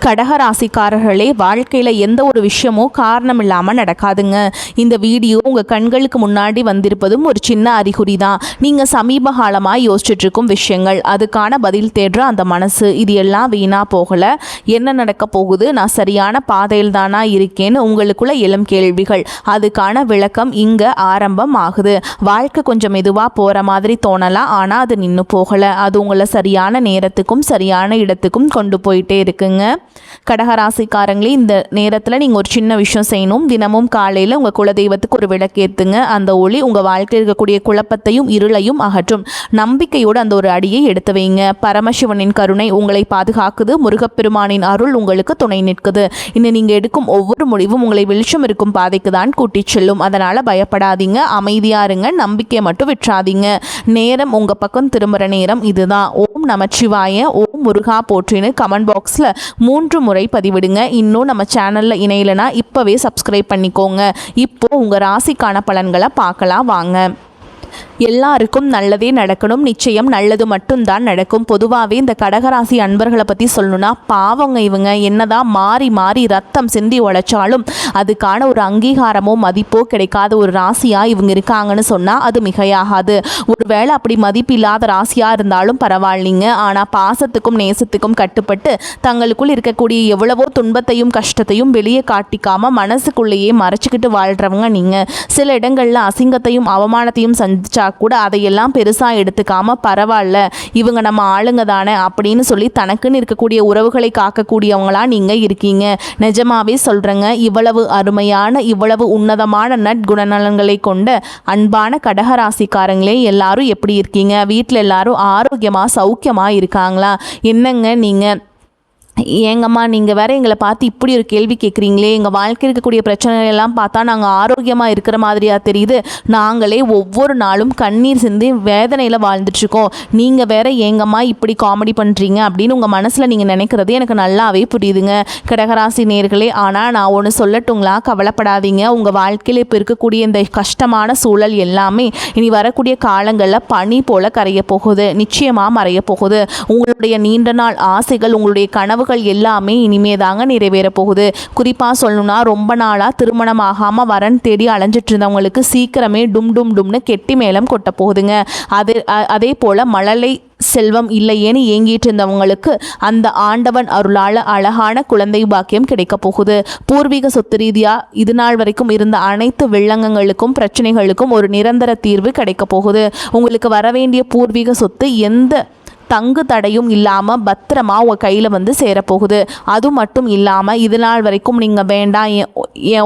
கடகராசிக்காரர்களே, வாழ்க்கையில் எந்த ஒரு விஷயமும் காரணம் இல்லாமல் நடக்காதுங்க. இந்த வீடியோ உங்கள் கண்களுக்கு முன்னாடி வந்திருப்பதும் ஒரு சின்ன அறிகுறி தான். நீங்கள் சமீப காலமாக யோசிச்சுட்டு இருக்கும் விஷயங்கள், அதுக்கான பதில் தேடுற அந்த மனசு, இது எல்லாம் வீணாக போகலை. என்ன நடக்க போகுது, நான் சரியான பாதையில் தானா இருக்கேன்னு உங்களுக்குள்ள எழும் கேள்விகள், அதுக்கான விளக்கம் இங்கே ஆரம்பம் ஆகுது. வாழ்க்கை கொஞ்சம் மெதுவாக போகிற மாதிரி தோணலாம், ஆனால் அது நின்று போகலை. அது உங்களை சரியான நேரத்துக்கும் சரியான இடத்துக்கும் கொண்டு போயிட்டே இருக்குங்க. கடகராசிக்காரங்களே, இந்த நேரத்தில் நீங்கள் ஒரு சின்ன விஷயம் செய்யணும். தினமும் காலையில் உங்கள் குலதெய்வத்துக்கு ஒரு விளக்கேற்றுங்க. அந்த ஒளி உங்கள் வாழ்க்கையில் இருக்கக்கூடிய குழப்பத்தையும் இருளையும் அகற்றும். நம்பிக்கையோடு அந்த ஒரு அடியை எடுத்து வைங்க. பரமசிவனின் கருணை உங்களை பாதுகாக்குது. முருகப்பெருமானின் அருள் உங்களுக்கு துணை நிற்குது. இன்னும் நீங்கள் எடுக்கும் ஒவ்வொரு முடிவும் உங்களை வெளிச்சம் இருக்கும் பாதைக்கு தான் கூட்டிச் செல்லும். அதனால் பயப்படாதீங்க, அமைதியாக இருங்க, நம்பிக்கையை மட்டும் விட்டுறாதீங்க. நேரம் உங்கள் பக்கம் திரும்புகிற நேரம் இதுதான். ஓம் நமச்சிவாய, ஓம் முருகா போற்றின்னு கமெண்ட் பாக்ஸில் 3 முறை பதிவிடுங்க. இன்னும் நம்ம சேனலில் இணையலைன்னா இப்போவே சப்ஸ்கிரைப் பண்ணிக்கோங்க. இப்போது உங்கள் ராசிக்கான பலன்களை பார்க்கலாம் வாங்க. எல்லாருக்கும் நல்லதே நடக்கணும். நிச்சயம் நல்லது மட்டும்தான் நடக்கும். பொதுவாகவே இந்த கடகராசி அன்பர்களை பற்றி சொல்லணும்னா, பாவங்க இவங்க என்னதான் மாறி மாறி ரத்தம் சிந்தி உழைச்சாலும் அதுக்கான ஒரு அங்கீகாரமோ மதிப்போ கிடைக்காத ஒரு ராசியாக இவங்க இருக்காங்கன்னு சொன்னால் அது மிகையாகாது. ஒருவேளை அப்படி மதிப்பு இல்லாத ராசியாக இருந்தாலும் பரவாயில்லைங்க. ஆனால் பாசத்துக்கும் நேசத்துக்கும் கட்டுப்பட்டு தங்களுக்குள் இருக்கக்கூடிய எவ்வளவோ துன்பத்தையும் கஷ்டத்தையும் வெளியே காட்டிக்காமல் மனசுக்குள்ளேயே மறைச்சிக்கிட்டு வாழ்கிறவங்க நீங்கள். சில இடங்களில் அசிங்கத்தையும் அவமானத்தையும் சந்திச்சா கூட அதையெல்லாம் பெருசாக எடுத்துக்காம பரவாயில்ல, இவங்க நம்ம ஆளுங்க தானே அப்படின்னு சொல்லி தனக்குன்னு இருக்கக்கூடிய உறவுகளை காக்கக்கூடியவங்களா நீங்கள் இருக்கீங்க. நிஜமாவே சொல்கிறேங்க, இவ்வளவு அருமையான இவ்வளவு உன்னதமான நற்குணநலன்களை கொண்ட அன்பான கடகராசிக்காரங்களே, எல்லாரும் எப்படி இருக்கீங்க? வீட்டில் எல்லாரும் ஆரோக்கியமாக சௌக்கியமாக இருக்காங்களா? என்னங்க நீங்கள் ஏங்கம்மா நீங்கள் வேறு எங்களை பார்த்து இப்படி ஒரு கேள்வி கேட்குறீங்களே, எங்கள் வாழ்க்கையில் இருக்கக்கூடிய பிரச்சனைகள் எல்லாம் பார்த்தா நாங்கள் ஆரோக்கியமாக இருக்கிற மாதிரியாக தெரியுது. நாங்களே ஒவ்வொரு நாளும் கண்ணீர் சிந்தி வேதனையில் வாழ்ந்துட்டுருக்கோம். நீங்கள் வேறு ஏங்கம்மா இப்படி காமெடி பண்ணுறீங்க அப்படின்னு உங்கள் மனசில் நீங்கள் நினைக்கிறது எனக்கு நல்லாவே புரியுதுங்க கடகராசி நேயர்களே. ஆனால் நான் ஒன்று சொல்லட்டுங்களா, கவலைப்படாதீங்க. உங்கள் வாழ்க்கையில் இப்போ இருக்கக்கூடிய இந்த கஷ்டமான சூழல் எல்லாமே இனி வரக்கூடிய காலங்களில் பனி போல் கரைய போகுது, நிச்சயமாக மறைய போகுது. உங்களுடைய நீண்ட நாள் ஆசைகள், உங்களுடைய கனவு எல்லாமே இனிமே தாங்க நிறைவேற போகுது. குறிப்பாக சொல்லணும்னா, ரொம்ப நாளாக திருமணம் ஆகாமல் வரன் தேடி அலைஞ்சிட்டு இருந்தவங்களுக்கு சீக்கிரமே டும் டும் டும்னு கெட்டி மேளம் கொட்ட போகுதுங்க. அதே போல் மழலை செல்வம் இல்லையேன்னு ஏங்கிட்டு இருந்தவங்களுக்கு அந்த ஆண்டவன் அருளால் அழகான குழந்தை பாக்கியம் கிடைக்க போகுது. பூர்வீக சொத்து ரீதியாக இது நாள் வரைக்கும் இருந்த அனைத்து வில்லங்கங்களுக்கும் பிரச்சனைகளுக்கும் ஒரு நிரந்தர தீர்வு கிடைக்க போகுது. உங்களுக்கு வர வேண்டிய பூர்வீக சொத்து எந்த தங்கு தடையும் இல்லாமல் பத்திரமா உங்கள் கையில் வந்து சேரப்போகுது. அது மட்டும் இல்லாமல் இது நாள் வரைக்கும் நீங்கள் வேண்டாம்,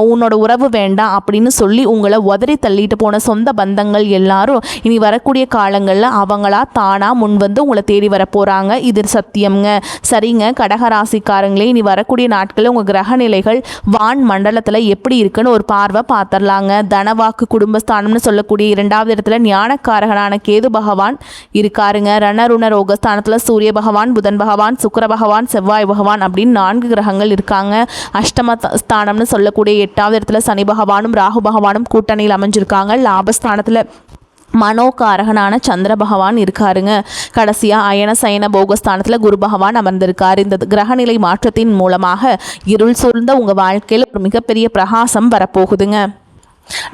உன்னோட உறவு வேண்டாம் அப்படின்னு சொல்லி உங்களை உதறி தள்ளிட்டு போன சொந்த பந்தங்கள் எல்லாரும் இனி வரக்கூடிய காலங்களில் அவங்களா தானாக முன் வந்து உங்களை தேடி வர போகிறாங்க. இது சத்தியம்ங்க. சரிங்க கடகராசிக்காரங்களே, இனி வரக்கூடிய நாட்களில் உங்கள் கிரக நிலைகள் வான் மண்டலத்தில் எப்படி இருக்குன்னு ஒரு பார்வை பார்த்துடலாங்க. தனவாக்கு குடும்பஸ்தானம்னு சொல்லக்கூடிய 2வது இடத்துல ஞானக்காரகனான கேது பகவான் இருக்காருங்க. ரணருண ஸ்தானத்தில் சூரிய பகவான், புதன் பகவான், சுக்கிர பகவான், செவ்வாய் பகவான் அப்படின்னு 4 கிரகங்கள் இருக்காங்க. அஷ்டம ஸ்தானம்னு சொல்லக்கூடிய 8வது இடத்துல சனி பகவானும் ராகு பகவானும் கூட்டணியில் அமைஞ்சிருக்காங்க. லாபஸ்தானத்தில் மனோகாரகனான சந்திர பகவான் இருக்காருங்க. கடைசியாக அயன சயன போகஸ்தானத்தில் குரு பகவான் அமர்ந்திருக்காரு. இந்த கிரகநிலை மாற்றத்தின் மூலமாக இருள் சூழ்ந்த உங்கள் வாழ்க்கையில் ஒரு மிகப்பெரிய பிரகாசம் வரப்போகுதுங்க.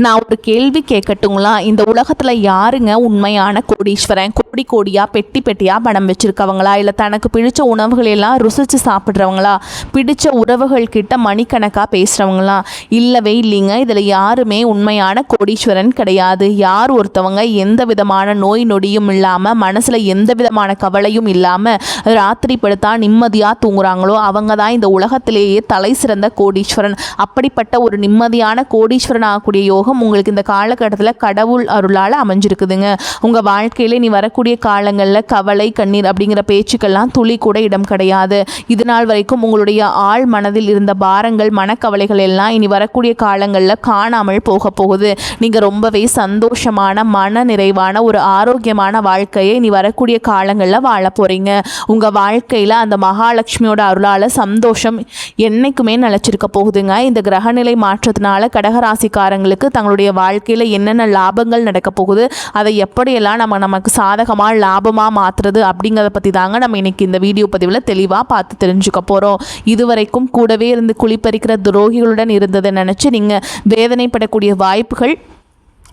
நான் ஒரு கேள்வி கேட்கட்டுங்களா? இந்த உலகத்தில் யாருங்க உண்மையான கோடீஸ்வரன்? கோடி கோடியாக பெட்டி பெட்டியாக பணம் வச்சுருக்கவங்களா, இல்லை தனக்கு பிடிச்ச உணவுகளெல்லாம் ருசித்து சாப்பிட்றவங்களா, பிடிச்ச உறவுகள் கிட்ட மணிக்கணக்காக பேசுகிறவங்களா? இல்லவே இல்லைங்க. இதில் யாருமே உண்மையான கோடீஸ்வரன் கிடையாது. யார் ஒருத்தவங்க எந்த விதமான நோய் நொடியும் இல்லாமல், மனசில் எந்த விதமான கவலையும் இல்லாமல் ராத்திரி படுத்தா நிம்மதியாக தூங்குறாங்களோ அவங்க தான் இந்த உலகத்திலேயே தலை சிறந்த கோடீஸ்வரன். அப்படிப்பட்ட ஒரு நிம்மதியான கோடீஸ்வரன் ஆகக்கூடிய யோகம் உங்களுக்கு இந்த காலகட்டத்தில் கடவுள் அருளால் அமைஞ்சிருக்குதுங்க. உங்கள் வாழ்க்கையில் நீ வரக்கூடிய காலங்களில் கவலை கண்ணீர் அப்படிங்கிற பேச்சுக்கெல்லாம் துளி கூட இடம் கிடையாது. இது நாள் வரைக்கும் உங்களுடைய ஆழ் மனதில் இருந்த பாரங்கள் மனக்கவலைகள் எல்லாம் இனி வரக்கூடிய காலங்களில் காணாமல் போக போகுது. நீங்கள் ரொம்பவே சந்தோஷமான மன நிறைவான ஒரு ஆரோக்கியமான வாழ்க்கையை இனி வரக்கூடிய காலங்களில் வாழ போகிறீங்க. உங்கள் வாழ்க்கையில் அந்த மகாலட்சுமியோட அருளால் சந்தோஷம் என்னைக்குமே நிலச்சிருக்க போகுதுங்க. இந்த கிரகநிலை மாற்றத்தினால கடகராசிக்காரங்களுக்கு தங்களுடைய வாழ்க்கையில் என்னென்ன லாபங்கள் நடக்க போகுது, அதை எப்படியெல்லாம் நமக்கு சாதகமாக யோகமாக லாபமாக மாற்றுறது அப்படிங்கிறத பற்றி தாங்க நம்ம இன்றைக்கி இந்த வீடியோ பதிவில் தெளிவாக பார்த்து தெரிஞ்சுக்க போகிறோம். இதுவரைக்கும் கூடவே இருந்து குளிப்பறிக்கிற துரோகிகளுடன் இருந்ததை நினச்சி நீங்கள் வேதனைப்படக்கூடிய வாய்ப்புகள்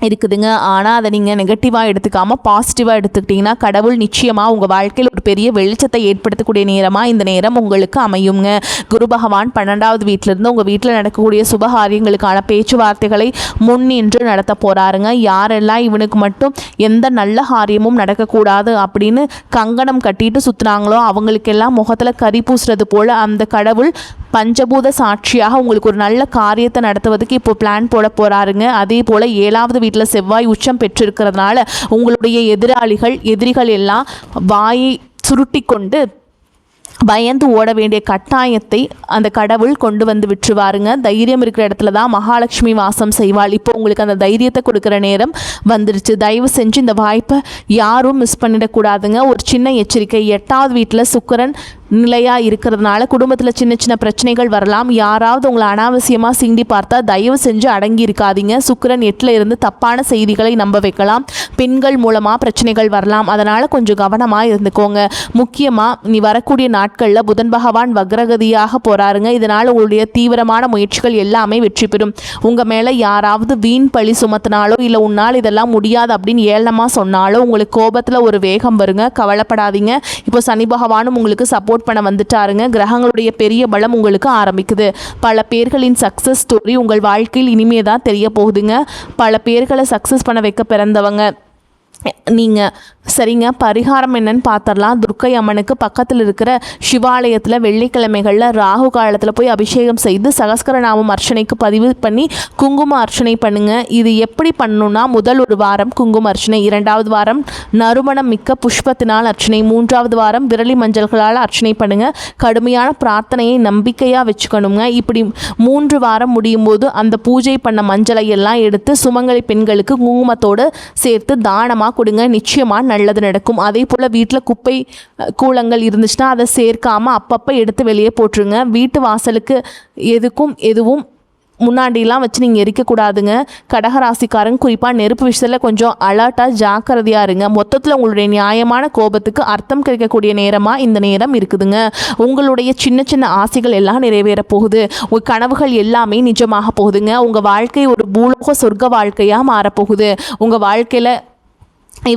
இருக்குதுங்க. ஆனால் அதை நீங்கள் நெகட்டிவாக எடுத்துக்காமல் பாசிட்டிவாக எடுத்துக்கிட்டிங்கன்னா கடவுள் நிச்சயமாக உங்கள் வாழ்க்கையில் ஒரு பெரிய வெளிச்சத்தை ஏற்படுத்தக்கூடிய நேரமாக இந்த நேரம் உங்களுக்கு அமையுங்க. குரு பகவான் 12வது வீட்டிலிருந்து உங்கள் வீட்டில் நடக்கக்கூடிய சுபகாரியங்களுக்கான பேச்சுவார்த்தைகளை முன்னின்று நடத்த போகிறாருங்க. யாரெல்லாம் இவனுக்கு மட்டும் எந்த நல்ல காரியமும் நடக்கக்கூடாது அப்படின்னு கங்கணம் கட்டிட்டு சுற்றுனாங்களோ அவங்களுக்கெல்லாம் முகத்தில் கரி பூசுறது போல் அந்த கடவுள் பஞ்சபூத சாட்சியாக உங்களுக்கு ஒரு நல்ல காரியத்தை நடத்துவதுக்கு இப்போ பிளான் போட போகிறாருங்க. அதே போல் 7வது வீட்டில் செவ்வாய் உச்சம் பெற்றிருக்கிறதுனால உங்களுடைய எதிரிகள் எல்லாம் வாயை சுருட்டி கொண்டு பயந்து ஓட வேண்டிய கட்டாயத்தை அந்த கடவுள் கொண்டு வந்து விட்டுருவாருங்க. தைரியம் இருக்கிற இடத்துல தான் மகாலட்சுமி வாசம் செய்வாள். இப்போ உங்களுக்கு அந்த தைரியத்தை கொடுக்குற நேரம் வந்துடுச்சு. தயவு செஞ்சு இந்த வாய்ப்பை யாரும் மிஸ் பண்ணிடக்கூடாதுங்க. ஒரு சின்ன எச்சரிக்கை, 8வது வீட்டில் சுக்கிரன் நிலையாக இருக்கிறதுனால குடும்பத்தில் சின்ன சின்ன பிரச்சனைகள் வரலாம். யாராவது உங்களை அனாவசியமாக சீண்டி பார்த்தா தயவு செஞ்சு அடங்கி இருக்காதீங்க. சுக்கிரன் 8ல் இருந்து தப்பான செய்திகளை நம்ப வைக்கலாம். பெண்கள் மூலமாக பிரச்சனைகள் வரலாம். அதனால் கொஞ்சம் கவனமாக இருந்துக்கோங்க. முக்கியமாக நீ வரக்கூடிய நாட்களில் புதன் பகவான் வக்ரகதியாக போகிறாருங்க. இதனால் உங்களுடைய தீவிரமான முயற்சிகள் எல்லாமே வெற்றி பெறும். உங்கள் மேலே யாராவது வீண் பழி சுமத்தினாலோ இல்லை உன்னால் இதெல்லாம் முடியாது அப்படின்னு ஏளனமாக சொன்னாலோ உங்களுக்கு கோபத்தில் ஒரு வேகம் வருங்க. கவலைப்படாதீங்க. இப்போ சனி பகவானும் உங்களுக்கு சப்போர்ட் பண்ண வந்துட்டாருங்க. கிரகங்களுடைய பெரிய பலம் உங்களுக்கு ஆரம்பிக்குது. பல பேர்களின் சக்ஸஸ் ஸ்டோரி உங்கள் வாழ்க்கையில் இனிமே தான் தெரிய போகுதுங்க. பல பேர்களை சக்ஸஸ் பண்ண வைக்க பிறந்தவங்க நீங்கள். சரிங்க, பரிகாரம் என்னன்னு பார்த்துடலாம். துர்க்கை அம்மனுக்கு பக்கத்தில் இருக்கிற சிவாலயத்தில் வெள்ளிக்கிழமைகளில் ராகு காலத்தில் போய் அபிஷேகம் செய்து சகஸ்கரநாமம் அர்ச்சனைக்கு பதிவு பண்ணி குங்கும அர்ச்சனை பண்ணுங்கள். இது எப்படி பண்ணணும்னா முதல் ஒரு வாரம் குங்கும அர்ச்சனை, 2வது வாரம் நறுமணம் மிக்க புஷ்பத்தினால் அர்ச்சனை, 3வது வாரம் விரலி மஞ்சள்களால் அர்ச்சனை பண்ணுங்கள். கடுமையான பிரார்த்தனையை நம்பிக்கையாக வச்சுக்கணுங்க. இப்படி 3 வாரம் முடியும் போது அந்த பூஜை பண்ண மஞ்சளை எல்லாம் எடுத்து சுமங்கலி பெண்களுக்கு குங்குமத்தோடு சேர்த்து தானமாக கொடுங்க. நிச்சயமாக நல்லது நடக்கும். அதே போல் வீட்டில் குப்பை கூலங்கள் இருந்துச்சுன்னா அதை சேர்க்காமல் அப்பப்போ எடுத்து வெளியே போட்டுருங்க. வீட்டு வாசலுக்கு எதுவும் முன்னாடிலாம் வச்சு நீங்கள் எரிக்கக்கூடாதுங்க. கடகராசிக்காரங்க குறிப்பாக நெருப்பு விஷயத்தில் கொஞ்சம் அலர்ட்டாக ஜாக்கிரதையாக இருங்க. மொத்தத்தில் உங்களுடைய நியாயமான கோபத்துக்கு அர்த்தம் கிடைக்கக்கூடிய நேரமாக இந்த நேரம் இருக்குதுங்க. உங்களுடைய சின்ன சின்ன ஆசைகள் எல்லாம் நிறைவேற போகுது. உங்கள் கனவுகள் எல்லாமே நிஜமாக போகுதுங்க. உங்கள் வாழ்க்கை ஒரு பூலோக சொர்க்க வாழ்க்கையாக மாறப்போகுது. உங்கள் வாழ்க்கையில்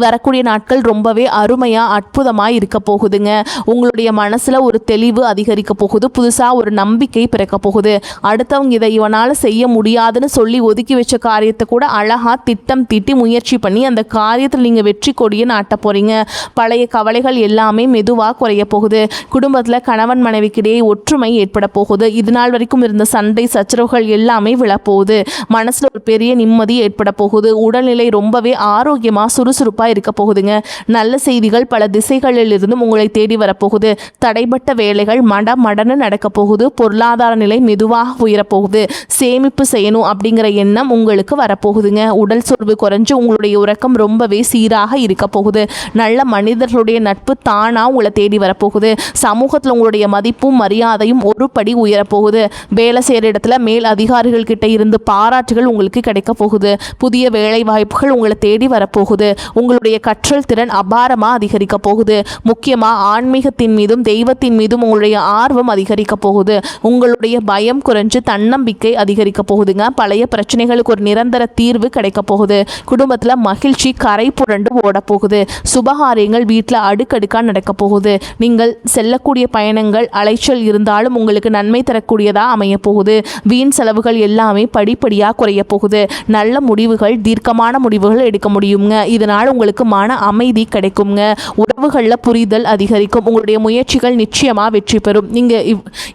வரக்கூடிய நாட்கள் ரொம்பவே அருமையாக அற்புதமாக இருக்க போகுதுங்க. உங்களுடைய மனசில் ஒரு தெளிவு அதிகரிக்க போகுது. புதுசாக ஒரு நம்பிக்கை பிறக்க போகுது. அடுத்தவங்க இதை இவனால் செய்ய முடியாதுன்னு சொல்லி ஒதுக்கி வச்ச காரியத்தை கூட அழகாக திட்டம் தீட்டி முயற்சி பண்ணி அந்த காரியத்தில் நீங்கள் வெற்றி கொடியை நாட்ட போகிறீங்க. பழைய கவலைகள் எல்லாமே மெதுவாக குறைய போகுது. குடும்பத்தில் கணவன் மனைவிக்கிடையே ஒற்றுமை ஏற்பட போகுது. இது நாள் வரைக்கும் இருந்த சண்டை சச்சரவுகள் எல்லாமே விழப்போகுது. மனசில் ஒரு பெரிய நிம்மதி ஏற்பட போகுது. உடல்நிலை ரொம்பவே ஆரோக்கியமாக சுறுசுறுப்பாக இருக்க போகுதுங்க. நல்ல செய்திகள் பல திசைகளில் இருந்தும் உங்களை தேடி வரப்போகுது. தடைப்பட்ட வேலைகள் மடன்னு நடக்க போகுது. பொருளாதார நிலை மெதுவாக உயரப்போகுது. சேமிப்பு செய்யணும் அப்படிங்கிற எண்ணம் உங்களுக்கு வரப்போகுதுங்க. உடல் சோர்வு குறைஞ்சு உங்களுடைய உறக்கம் ரொம்பவே சீராக இருக்க போகுது. நல்ல மனிதர்களுடைய நட்பு தானாக உங்களை தேடி வரப்போகுது. சமூகத்தில் உங்களுடைய மதிப்பும் மரியாதையும் ஒரு படி உயரப்போகுது. வேலை செய்கிற இடத்துல மேல் அதிகாரிகள் கிட்ட இருந்து பாராட்டுகள் உங்களுக்கு கிடைக்க போகுது. புதிய வேலை வாய்ப்புகள் உங்களை தேடி வரப்போகுது. உங்களுடைய கற்றல் திறன் அபாரமாக அதிகரிக்க போகுது. முக்கியமாக ஆன்மீகத்தின் மீதும் தெய்வத்தின் மீதும் உங்களுடைய ஆர்வம் அதிகரிக்க போகுது. உங்களுடைய பயம் குறைஞ்சு தன்னம்பிக்கை அதிகரிக்க போகுதுங்க. பழைய பிரச்சனைகளுக்கு ஒரு நிரந்தர தீர்வு கிடைக்க போகுது. குடும்பத்தில் மகிழ்ச்சி கரை புரண்டு ஓட போகுது. சுபகாரியங்கள் வீட்டில் அடுக்கடுக்காக நடக்க போகுது. நீங்கள் செல்லக்கூடிய பயணங்கள் அலைச்சல் இருந்தாலும் உங்களுக்கு நன்மை தரக்கூடியதாக அமைய போகுது. வீண் செலவுகள் எல்லாமே படிப்படியாக குறைய போகுது. நல்ல முடிவுகள் தீர்க்கமான முடிவுகள் எடுக்க முடியுங்க. இதனால் உங்களுக்கு மன அமைதி கிடைக்குங்க. உறவுகளில் புரிதல் அதிகரிக்கும். உங்களுடைய முயற்சிகள் நிச்சயமாக வெற்றி பெறும். நீங்கள்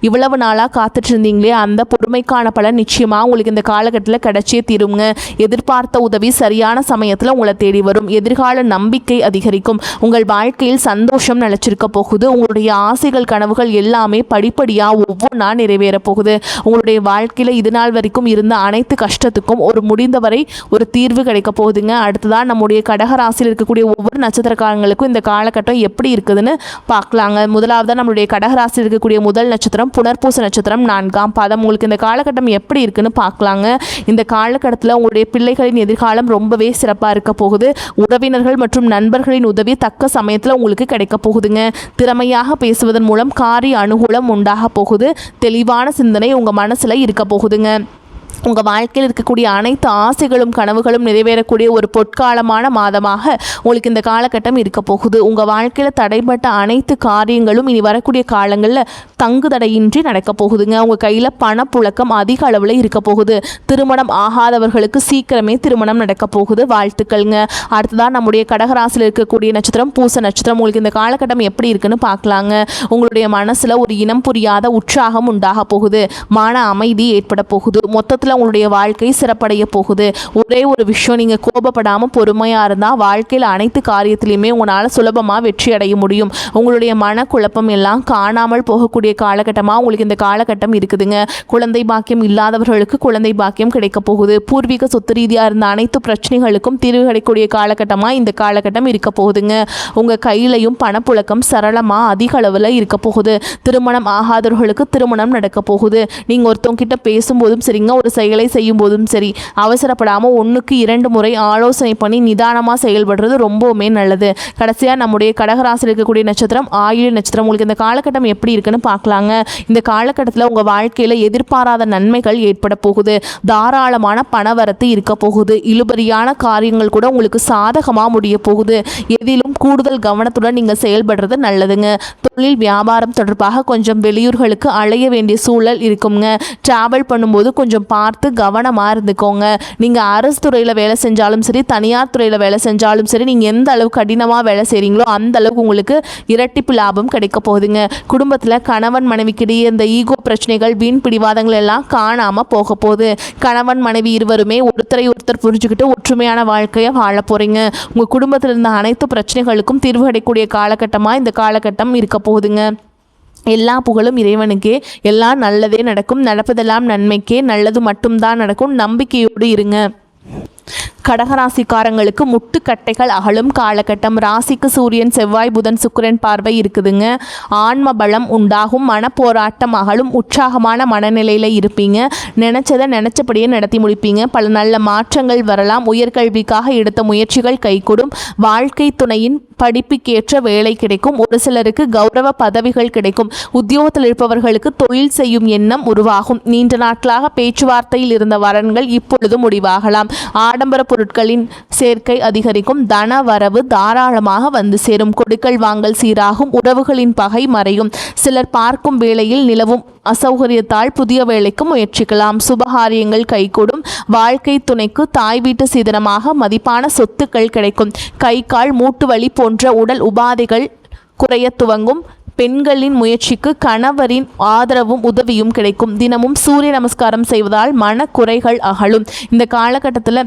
இவ்வளவு நாளாக காத்துட்டு இருந்தீங்களே அந்த பொறுமைக்கான பலன் நிச்சயமாக உங்களுக்கு இந்த காலகட்டத்தில் கிடைச்சே தீருங்க. எதிர்பார்த்த உதவி சரியான சமயத்தில் உங்களை தேடி வரும். எதிர்கால நம்பிக்கை அதிகரிக்கும். உங்கள் வாழ்க்கையில் சந்தோஷம் நிலைச்சிருக்க போகுது. உங்களுடைய ஆசைகள் கனவுகள் எல்லாமே படிப்படியாக ஒவ்வொன்றா நிறைவேற போகுது. உங்களுடைய வாழ்க்கையில் இது நாள் வரைக்கும் இருந்த அனைத்து கஷ்டத்துக்கும் ஒரு முடிந்தவரை ஒரு தீர்வு கிடைக்க போகுதுங்க. அடுத்ததான் நம்முடைய கடகராசி ராசியில் இருக்கக்கூடிய ஒவ்வொரு நட்சத்திரக்காரங்களுக்கும் இந்த காலகட்டம் எப்படி இருக்குதுன்னு பார்க்கலாங்க. முதலாவதாக நம்மளுடைய கடகராசியில் இருக்கக்கூடிய முதல் நட்சத்திரம் புனர்பூச நட்சத்திரம் 4ஆம் பாதம். உங்களுக்கு இந்த காலகட்டம் எப்படி இருக்குன்னு பார்க்கலாங்க. இந்த காலகட்டத்தில் உங்களுடைய பிள்ளைகளின் எதிர்காலம் ரொம்பவே சிறப்பாக இருக்க போகுது. உறவினர்கள் மற்றும் நண்பர்களின் உதவி தக்க சமயத்தில் உங்களுக்கு கிடைக்க போகுதுங்க. திறமையாக பேசுவதன் மூலம் காரிய அனுகூலம் உண்டாக போகுது. தெளிவான சிந்தனை உங்கள் மனசில் இருக்க போகுதுங்க. உங்கள் வாழ்க்கையில் இருக்கக்கூடிய அனைத்து ஆசைகளும் கனவுகளும் நிறைவேறக்கூடிய ஒரு பொற்காலமான மாதமாக உங்களுக்கு இந்த காலகட்டம் இருக்க போகுது. உங்கள் வாழ்க்கையில் தடைப்பட்ட அனைத்து காரியங்களும் இனி வரக்கூடிய காலங்களில் தங்குதடையின்றி நடக்க போகுதுங்க. உங்கள் கையில் பணப்புழக்கம் அதிக அளவில் இருக்க போகுது. திருமணம் ஆகாதவர்களுக்கு சீக்கிரமே திருமணம் நடக்க போகுது. வாழ்த்துக்கள்ங்க. அடுத்ததான் நம்முடைய கடகராசியில் இருக்கக்கூடிய நட்சத்திரம் பூச நட்சத்திரம். உங்களுக்கு இந்த காலகட்டம் எப்படி இருக்குன்னு பார்க்கலாங்க. உங்களுடைய மனசில் ஒரு இனம் புரியாத உற்சாகம் உண்டாக போகுது. மன அமைதி ஏற்பட போகுது. மொத்தத்தில் உங்களுடைய வாழ்க்கை சிறப்படைய போகுது. ஒரே ஒரு விஷயம், நீங்கள் கோபப்படாமல் பொறுமையாக இருந்தால் வாழ்க்கையில் அனைத்து காரியத்திலையுமே உங்களால் சுலபமாக வெற்றி அடைய முடியும். உங்களுடைய மனக்குழப்பம் எல்லாம் காணாமல் போகக்கூடிய காலகட்டமாக உங்களுக்கு இந்த காலகட்டம் இருக்குதுங்க. குழந்தை பாக்கியம் இல்லாதவர்களுக்கு குழந்ை பாக்கியம் கிடைக்க போகுது. பூர்வீக சொத்து ரீதியாக இருந்த அனைத்து பிரச்சனைகளுக்கும் தீர்வு கிடைக்கக்கூடிய காலகட்டமாக இந்த காலகட்டம் இருக்க போகுதுங்க. உங்கள் கையிலையும் பணப்புழக்கம் சரளமாக அதிக அளவில் இருக்க போகுது. திருமணம் ஆகாதவர்களுக்கு திருமணம் நடக்க போகுது. நீங்கள் ஒருத்தவங்க கிட்ட பேசும்போதும் சரிங்க, ஒரு செயலை செய்யும் போதும் சரி, அவசரப்படாமல் 1க்கு 2 முறை ஆலோசனை பண்ணி நிதானமாக செயல்படுறது ரொம்பவுமே நல்லது. கடைசியாக நம்முடைய கடகராசியில் இருக்கக்கூடிய நட்சத்திரம் ஆயில்ய நட்சத்திரம். உங்களுக்கு இந்த காலகட்டம் எப்படி இருக்குன்னு பார்க்கலாங்க. இந்த காலகட்டத்தில் உங்கள் வாழ்க்கையில் எதிர்பாராத நன்மைகள் ஏற்பட போகுது. தாராளமான பணவரத்து இருக்க போகுது. இழுபறியான காரியங்கள் கூட உங்களுக்கு சாதகமாக முடிய போகுது. எதிலும் கூடுதல் கவனத்துடன் நீங்கள் செயல்படுறது நல்லதுங்க. தொழில் வியாபாரம் தொடர்பாக கொஞ்சம் வெளியூர்களுக்கு அலைய வேண்டிய சூழல் இருக்குங்க. டிராவல் பண்ணும்போது கொஞ்சம் பார்த்து கவனமாக இருந்துக்கோங்க. நீங்கள் அரசு துறையில் வேலை செஞ்சாலும் சரி, தனியார் துறையில் வேலை செஞ்சாலும் சரி, நீங்கள் எந்த அளவு கடினமாக வேலை செய்கிறீங்களோ அந்த அளவுக்கு உங்களுக்கு இரட்டிப்பு லாபம் கிடைக்க போகுதுங்க. குடும்பத்தில் கணவன் மனைவிக்கிடையே இந்த ஈகோ பிரச்சனைகள், வீண் பிடிவாதங்கள் எல்லாம் காணாமல் போக போகுது. கணவன் மனைவி இருவருமே ஒருத்தரை ஒருத்தர் புரிஞ்சுக்கிட்டு ஒற்றுமையான வாழ்க்கையை வாழ போகிறீங்க. உங்கள் குடும்பத்தில் இருந்த அனைத்து பிரச்சனைகளுக்கும் தீர்வு கிடைக்கக்கூடிய காலகட்டமாக இந்த காலகட்டம் இருக்க போகுதுங்க. எல்லா புகழும் இறைவனுக்கே. எல்லாம் நல்லதே நடக்கும். நடப்பதெல்லாம் நன்மைக்கே. நல்லது மட்டும்தான் நடக்கும். நம்பிக்கையோடு இருங்க. கடகராசிக்காரங்களுக்கு முட்டுக்கட்டைகள் அகலும் காலகட்டம். ராசிக்கு சூரியன் செவ்வாய் புதன் சுக்கிரன் பார்வை இருக்குதுங்க. ஆன்ம பலம் உண்டாகும். மனப்போராட்டம் அகலும். உற்சாகமான மனநிலையில் இருப்பீங்க. நினச்சதை நினச்சபடியே நடத்தி முடிப்பீங்க. பல நல்ல மாற்றங்கள் வரலாம். உயர்கல்விக்காக எடுத்த முயற்சிகள் கைகூடும். வாழ்க்கை துணையின் படிப்புக்கேற்ற வேலை கிடைக்கும். ஒரு சிலருக்கு கௌரவ பதவிகள் கிடைக்கும். உத்தியோகத்தில் இருப்பவர்களுக்கு தொழில் செய்யும் எண்ணம் உருவாகும். நீண்ட நாட்களாக பேச்சுவார்த்தையில் இருந்த வரன்கள் இப்பொழுது முடிவாகலாம். ஆடம்பர பொருட்களின் சேர்க்கை அதிகரிக்கும். தன வரவு தாராளமாக வந்து சேரும். கொடுக்கல் வாங்கல் சீராகும். உறவுகளின் பகை மறையும். சிலர் பார்க்கும் வேளையில் நிலவும் அசௌகரியத்தால் புதிய வேலைக்கு முயற்சிக்கலாம். சுபகாரியங்கள் கைகூடும். வாழ்க்கை துணைக்கு தாய் வீட்டு சீதனமாக மதிப்பான சொத்துக்கள் கிடைக்கும். கை கால் மூட்டு வலி போன்ற உடல் உபாதைகள் குறைய துவங்கும். பெண்களின் முயற்சிக்கு கணவரின் ஆதரவும் உதவியும் கிடைக்கும். தினமும் சூரிய நமஸ்காரம் செய்வதால் மனக்குறைகள் அகலும். இந்த காலகட்டத்தில்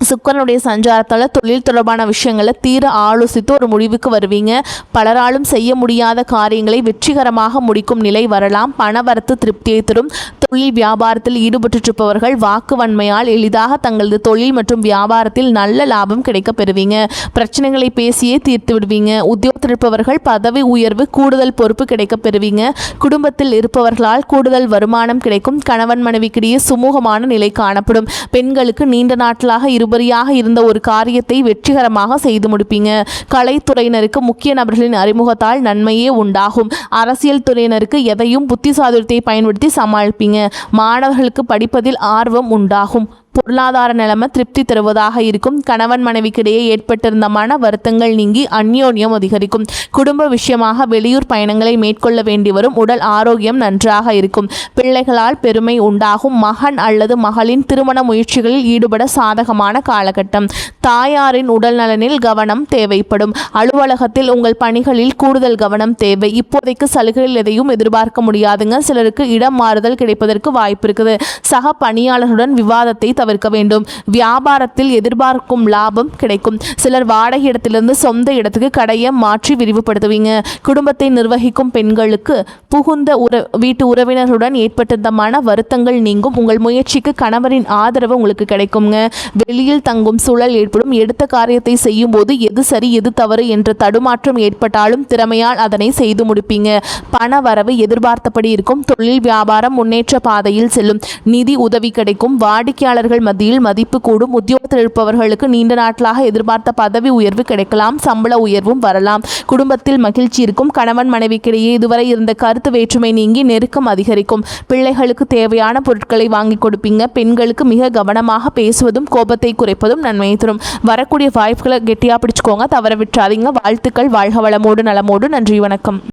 சுக்கிரனுடைய சஞ்சாரத்தால் தொழில் தொடர்பான விஷயங்களை தீர ஆலோசித்து ஒரு முடிவுக்கு வருவீங்க. பலராலும் செய்ய முடியாத காரியங்களை வெற்றிகரமாக முடிக்கும் நிலை வரலாம். பணவரத்து திருப்தியை தரும். தொழில் வியாபாரத்தில் ஈடுபட்டிருப்பவர்கள் வாக்குவன்மையால் எளிதாக தங்களது தொழில் மற்றும் வியாபாரத்தில் நல்ல லாபம் கிடைக்க பெறுவீங்க. பிரச்சனைகளை பேசியே தீர்த்து விடுவீங்க. உத்தியோகத்தில் இருப்பவர்கள் பதவி உயர்வு, கூடுதல் பொறுப்பு கிடைக்க பெறுவீங்க. குடும்பத்தில் இருப்பவர்களால் கூடுதல் வருமானம் கிடைக்கும். கணவன் மனைவிக்கிடையே சுமூகமான நிலை காணப்படும். பெண்களுக்கு நீண்ட நாட்களாக இருபரியாக இருந்த ஒரு காரியத்தை வெற்றிகரமாக செய்து முடிப்பீங்க. கலைத்துறையினருக்கு முக்கிய நபர்களின் அறிமுகத்தால் நன்மையே உண்டாகும். அரசியல் துறையினருக்கு எதையும் புத்திசாதுரியத்தை பயன்படுத்தி சமாளிப்பீங்க. மாணவர்களுக்கு படிப்பதில் ஆர்வம் உண்டாகும். பொருளாதார நிலைமை திருப்தி தருவதாக இருக்கும். கணவன் மனைவிக்கிடையே ஏற்பட்டிருந்த மன வருத்தங்கள் நீங்கி அந்யோன்யம் அதிகரிக்கும். குடும்ப விஷயமாக வெளியூர் பயணங்களை மேற்கொள்ள வேண்டி வரும். உடல் ஆரோக்கியம் நன்றாக இருக்கும். பிள்ளைகளால் பெருமை உண்டாகும். மகன் அல்லது மகளின் திருமண முயற்சிகளில் ஈடுபட சாதகமான காலகட்டம். தாயாரின் உடல் நலனில் கவனம் தேவைப்படும். அலுவலகத்தில் உங்கள் பணிகளில் கூடுதல் கவனம் தேவை. இப்போதைக்கு சலுகைகள் எதையும் எதிர்பார்க்க முடியாதுங்க. சிலருக்கு இடம் மாறுதல் கிடைப்பதற்கு வாய்ப்பு இருக்குது. சக பணியாளர்களுடன் விவாதத்தை தவிர்க்க வேண்டும். வியாபாரத்தில் எதிர்பார்க்கும் லாபம் கிடைக்கும். சிலர் வாடகை இடத்திலிருந்து சொந்த இடத்துக்கு கடையை மாற்றி விரிவுபடுத்துவீங்க. குடும்பத்தை நிர்வகிக்கும் பெண்களுக்கு புகுந்த வீட்டு உறவினர்களுடன் ஏற்பட்டிருந்த மன வருத்தங்கள் நீங்கும். உங்கள் முயற்சிக்கு கணவரின் ஆதரவு உங்களுக்கு கிடைக்குங்க. வெளியில் தங்கும் சூழல் ஏற்படும். எடுத்த காரியத்தை செய்யும் போது எது சரி எது தவறு என்ற தடுமாற்றம் ஏற்பட்டாலும் திறமையால் அதனை செய்து முடிப்பீங்க. பண வரவு எதிர்பார்த்தபடி இருக்கும். தொழில் வியாபாரம் முன்னேற்ற பாதையில் செல்லும். நிதி உதவி கிடைக்கும். வாடிக்கையாளர்கள் மத்தியில் மதிப்பு கூடும். உத்தியோகத்தில் இருப்பவர்களுக்கு நீண்ட நாட்களாக எதிர்பார்த்த பதவி உயர்வு கிடைக்கலாம். சம்பள உயர்வும் வரலாம். குடும்பத்தில் மகிழ்ச்சி இருக்கும். கணவன் மனைவிக்கிடையே இதுவரை இருந்த கருத்து வேற்றுமை நீங்கி நெருக்கம் அதிகரிக்கும். பிள்ளைகளுக்கு தேவையான பொருட்களை வாங்கி கொடுப்பீங்க. பெண்களுக்கு மிக கவனமாக பேசுவதும் கோபத்தை குறைப்பதும் நன்மையை தரும். வரக்கூடிய வாய்ப்புகளை கெட்டியா பிடிச்சுக்கோங்க, தவற விட்டுறாதீங்க. வாழ்த்துக்கள். வாழ்க வளமோடு நலமோடு. நன்றி, வணக்கம்.